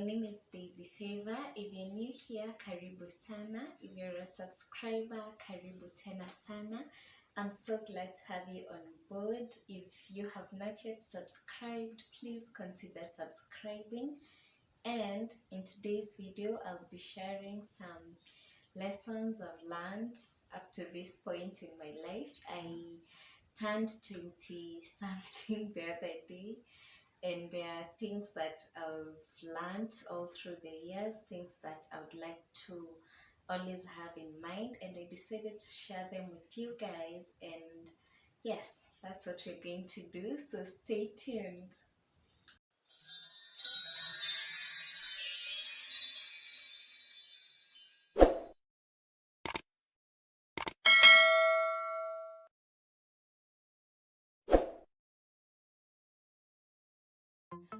name is Daisy Favor. If you're new here, karibu sana. If you're a subscriber, karibu tena sana. I'm so glad to have you on board. If you have not yet subscribed, please consider subscribing. And in today's video, I'll be sharing some lessons I've learned up to this point in my life. I turned 20 something the other day, and there are things that I've learned all through the years, things that I would like to always have in mind, and I decided to share them with you guys. And yes, that's what we're going to do, so stay tuned.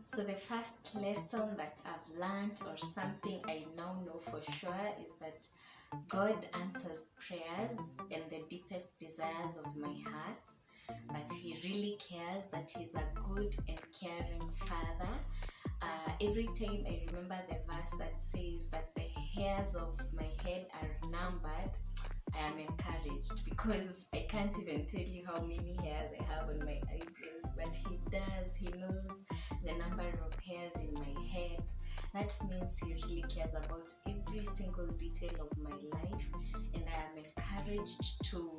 So the first lesson that I've learned, or something I now know for sure, is that God answers prayers and the deepest desires of my heart, that He really cares, that He's a good and caring Father. Every time I remember the verse that says that the hairs of my head are numbered, I am encouraged, because I can't even tell you how many hairs I have on my eyebrows, but He does. He knows the number of hairs in my head. That means He really cares about every single detail of my life, and I am encouraged to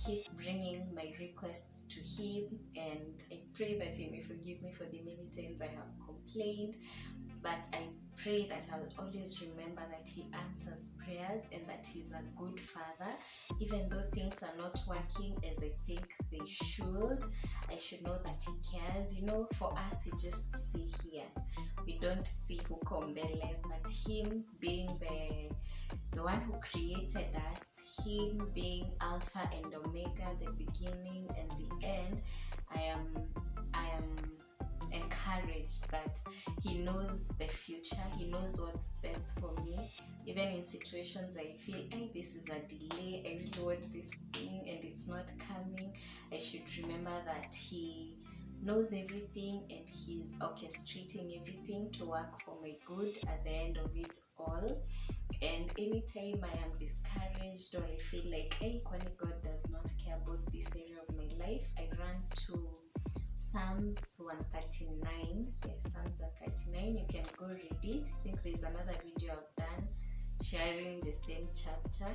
keep bringing my requests to Him, and I pray that He may forgive me for the many times I have complained. But I pray that I'll always remember that He answers prayers and that He's a good Father. Even though things are not working as I think they should, I should know that He cares. You know, for us, we just see here. We don't see huko mbele, but Him being the one who created us, Him being Alpha and Omega, the beginning and the end, I am encouraged that He knows the future. He knows what's best for me. Even in situations where I feel, hey, this is a delay, I really want this thing and it's not coming, I should remember that He knows everything and He's orchestrating everything to work for my good at the end of it all. And anytime I am discouraged, or I feel like, hey, kwani God does not care about this area of my life, I run to Psalms 139. Yes, Psalms 139. You can go read it. I think there's another video I've done sharing the same chapter.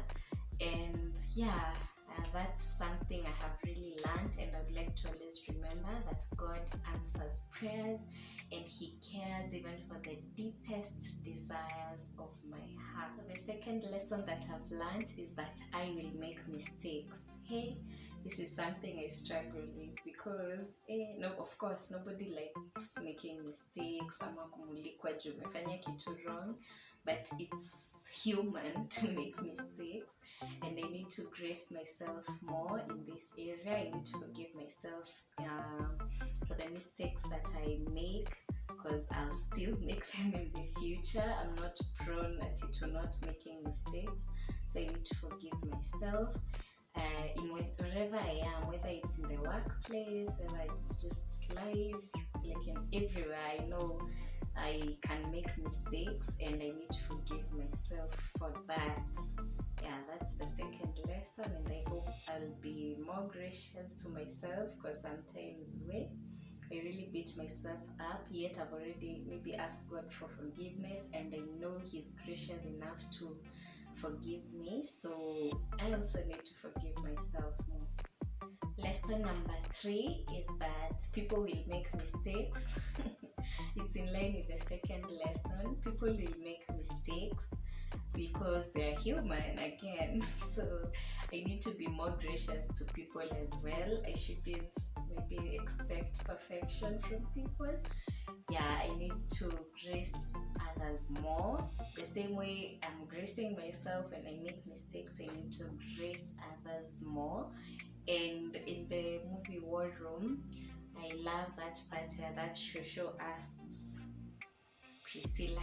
And yeah, that's something I have really learned, and I would like to always remember that God answers prayers and He cares even for the deepest desires of my heart. So the second lesson that I've learned is that I will make mistakes. Hey, this is something I struggle with, because no, of course nobody likes making mistakes ama kumulikwa juu umefanya kitu wrong, but it's human to make mistakes, and I need to grace myself more in this area. I need to forgive myself for the mistakes that I make, because I'll still make them in the future. I'm not prone to not making mistakes, so I need to forgive myself in wherever I am, whether it's in the workplace, whether it's just life, like in everywhere. I know I can make mistakes and I need to forgive myself for that. Yeah, that's the second lesson, and I hope I'll be more gracious to myself, because sometimes I really beat myself up, yet I've already maybe asked God for forgiveness, and I know He's gracious enough to forgive me, so I also need to forgive myself more. Lesson number 3 is that people will make mistakes. It's in line with the second lesson. People will make mistakes because they're human again. So I need to be more gracious to people as well. I shouldn't maybe expect perfection from people. Yeah, I need to grace others more. The same way I'm gracing myself when I make mistakes, I need to grace others more. And in the movie War Room, I love that part where that Shosho asks Priscilla,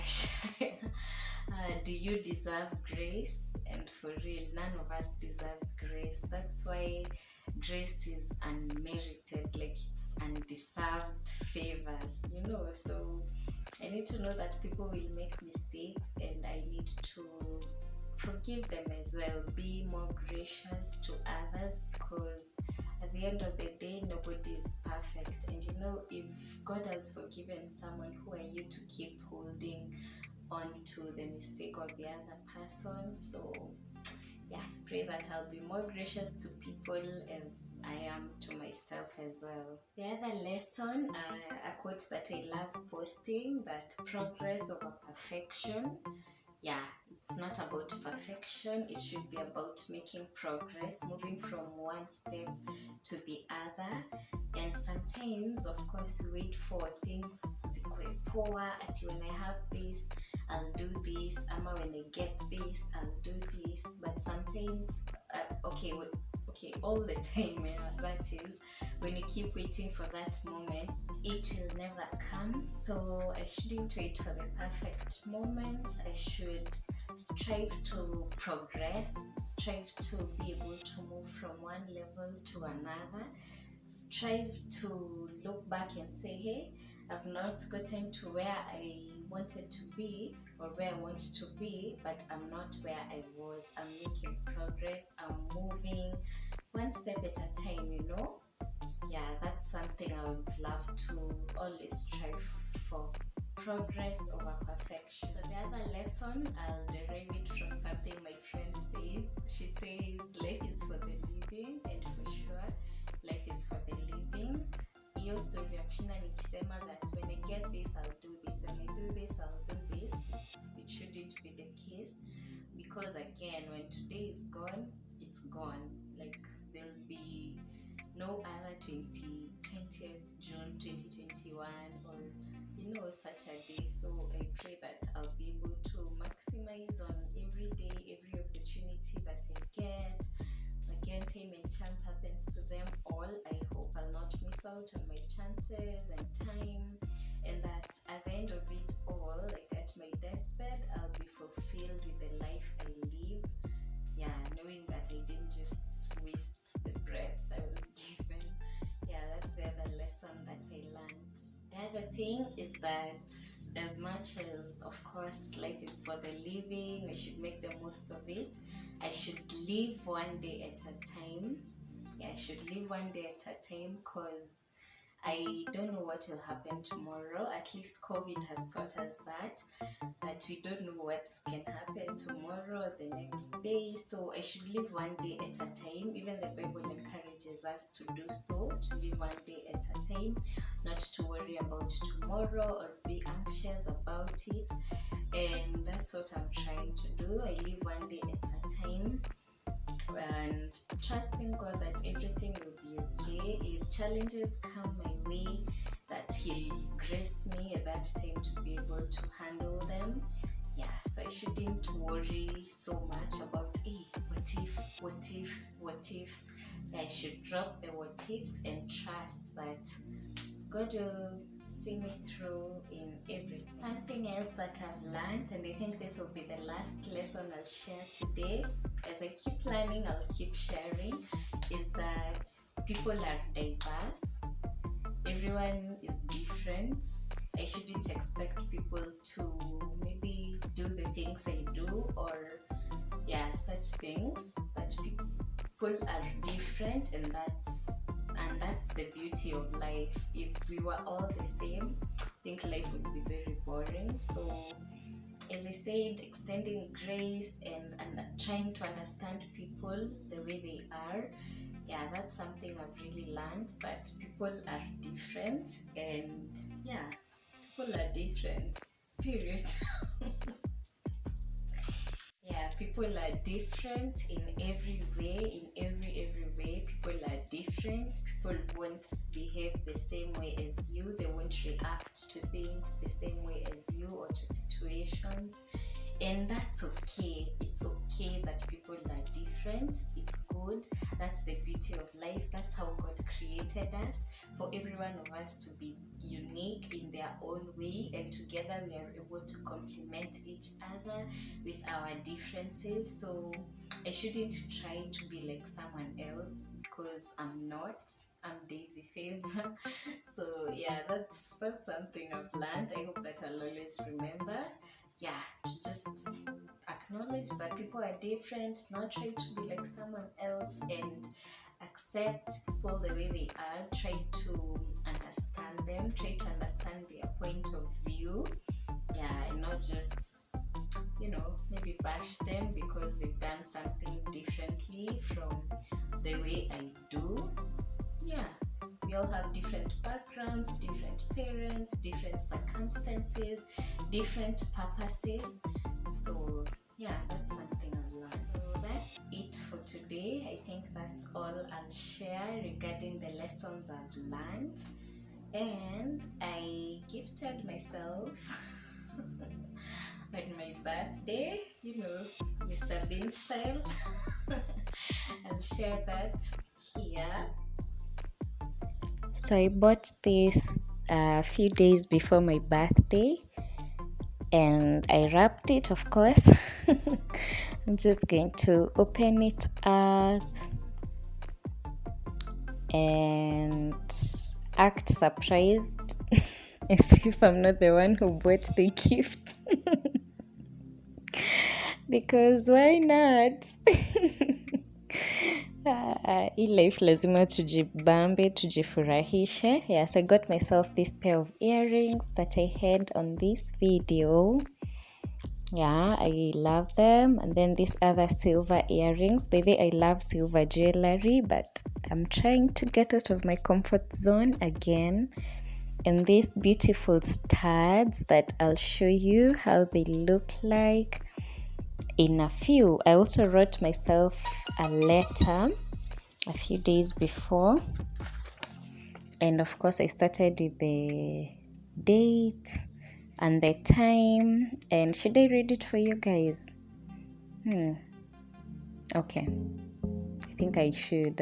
do you deserve grace? And for real, none of us deserves grace. That's why grace is unmerited, like it's undeserved favor, so I need to know that people will make mistakes and I need to forgive them as well, be more gracious to others, because at the end of the day nobody is perfect, and if God has forgiven someone, who are you to keep holding on to the mistake of the other person? So yeah, pray that I'll be more gracious to people as I am to myself as well. The other lesson, a quote that I love posting, that progress over perfection. Yeah, it's not about perfection, it should be about making progress, moving from one step to the other. And sometimes, of course, we wait for things zikwe poa, ati when I have this I'll do this, ama when I get this I'll do this. But sometimes okay, all the time, that is, when you keep waiting for that moment, it will never come. So I shouldn't wait for the perfect moment. I should strive to progress, strive to be able to move from one level to another, strive to look back and say, hey, I've not gotten to where I wanted to be or where I want to be, but I'm not where I was. I'm making progress, I'm moving one step at a time, Yeah, that's something I would love to always strive for. Progress over perfection. So the other lesson, I'll derive it from something my friend says. She says life is for the living, and for sure life is for the living. Hiyo story ya kushinda nikisema that when I get this I'll do this, when I do this I'll do this, it shouldn't be the case, because again, when today is gone, it's gone. Like there'll be no other 20th June 2021 or such a day. So I pray that I'll be able to maximize on every day, every opportunity that I get. Again, time and chance happens to them all. I hope I'll not miss out on my chances and time, and that at the end of it all, like at my deathbed, I'll be fulfilled with the life I live. Yeah, knowing that I didn't just waste the breath I was given. Yeah, that's the other lesson that I learned. The other thing is that as much as, of course, life is for the living, I should make the most of it. I should live one day at a time. Yeah, I should live one day at a time, because I don't know what will happen tomorrow. At least COVID has taught us that we don't know what can happen tomorrow, the next day. So I should live one day at a time. Even the Bible encourages us to do so, to live one day at a time, not to worry about tomorrow or be anxious about it. And that's what I'm trying to do. I live one day at a time, and trusting God that everything will be okay. If challenges come my way, that He'll grace me at that time to be able to handle them. Yeah, so I shouldn't worry so much about, hey, what if. I should drop the what ifs and trust that God will see me through in everything. Something else that I've learned, and I think this will be the last lesson I'll share today, as I keep learning, I'll keep sharing, is that people are diverse. Everyone is different. I shouldn't expect people to maybe do the things I do, or such things. That people are different, and that's the beauty of life. If we were all the same, I think life would be very boring. So as I said, extending grace and trying to understand people the way they are. Yeah, that's something I've really learned, that people are different, and people are different, period. Yeah, people are different in every way, every way. People are different. People won't behave the same way as you. They won't react to things the same way as you, or to situations. And that's okay. It's okay that people are different. It's good. That's the beauty of life. That's how God created us, for every one of us to be unique in their own way, and together we are able to complement each other with our differences. So I shouldn't try to be like someone else, because I'm not. I'm Daisy Favor. So yeah, that's something I've learned. I hope that I'll always remember. Yeah, to just acknowledge that people are different, not try to be like someone else, and accept people the way they are. Try to understand them, try to understand their point of view. Yeah, and not just, maybe bash them because they've done something differently from the way I do. Yeah, we all have different backgrounds, different parents, different circumstances, different purposes. So yeah, that's something I've learned. So that's it for today. I think that's all I'll share regarding the lessons I've learned. And I gifted myself on my birthday, Mr. Bean style. I'll share that here. So I bought this a few days before my birthday, and I wrapped it, of course. I'm just going to open it up and act surprised as if I'm not the one who bought the gift. Because why not? Hii life lazima tujibambe, tujifurahishe. Yes, I got myself this pair of earrings that I had on this video. Yeah, I love them. And then these other silver earrings. By the way, I love silver jewelry, but I'm trying to get out of my comfort zone again. And these beautiful studs that I'll show you how they look like in a few. I also wrote myself a letter a few days before, and of course I started with the date and the time. And should I read it for you guys? Okay, I think I should.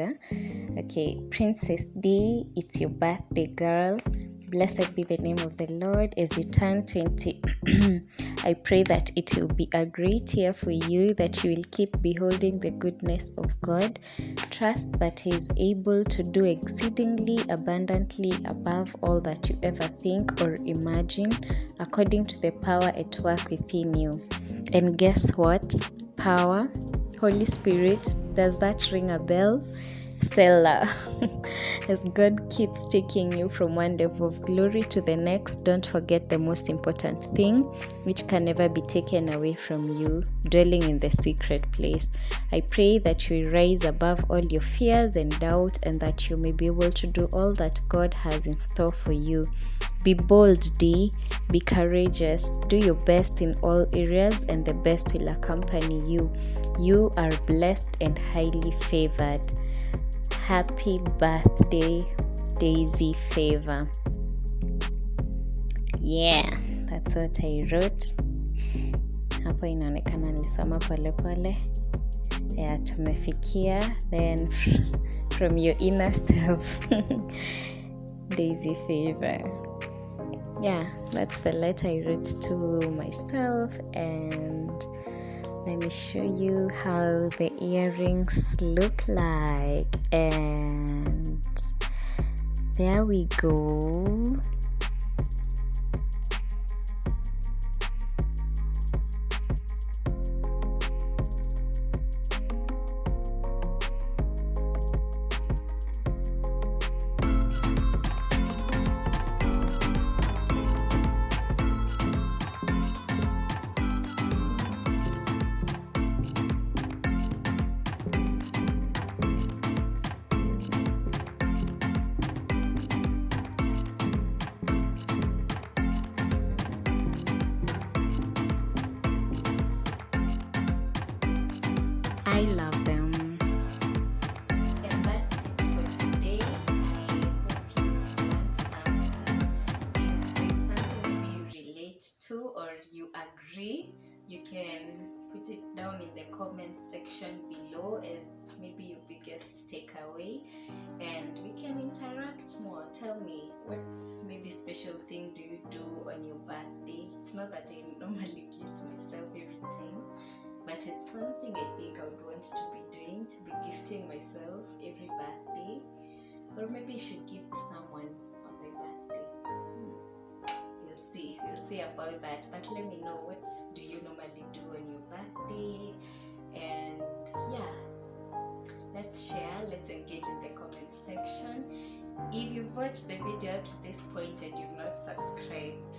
Okay, Princess D, it's your birthday, girl. Blessed be the name of the Lord as you turn 20. I pray that it will be a great year for you, that you will keep beholding the goodness of God. Trust that He is able to do exceedingly abundantly above all that you ever think or imagine, according to the power at work within you. And guess what? Power, Holy Spirit, does that ring a bell? Selah. As God keeps taking you from one level of glory to the next, don't forget the most important thing, which can never be taken away from you: dwelling in the secret place. I pray that you rise above all your fears and doubt, and that you may be able to do all that God has in store for you. Be bold, D. Be courageous. Do your best in all areas, and the best will accompany you. You are blessed and highly favored. Happy birthday, Daisy Favor. Yeah, that's what I wrote. Hapo inaonekana nilisoma pole pole. Yeah, tumefikia. Then from your inner self, Daisy Favor. Yeah, that's the letter I wrote to myself. And let me show you how the earrings look like. And there we go. I love them. And that's it for today. I hope you learned something. If there's something maybe you relate to or you agree You can put it down in the comment section below as maybe your biggest takeaway, and we can interact more. Tell me, what maybe special thing do you do on your birthday? It's not that I normally gift myself every time, but it's something I think I would want to be doing, to be gifting myself every birthday. Or maybe I should gift someone on my birthday. We'll see about that. But let me know, what do you normally do on your birthday? And yeah, let's share, let's engage in the comment section. If you've watched the video up to this point and you've not subscribed,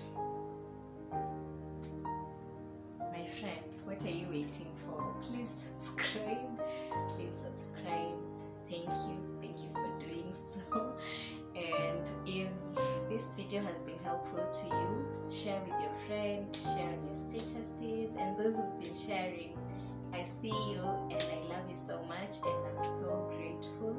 my friend, what are you waiting for? Please subscribe. Please subscribe. Thank you for doing so. And if this video has been helpful to you, share with your friends, share on your statuses, and those who've been sharing, I see you and I love you so much, and I'm so grateful.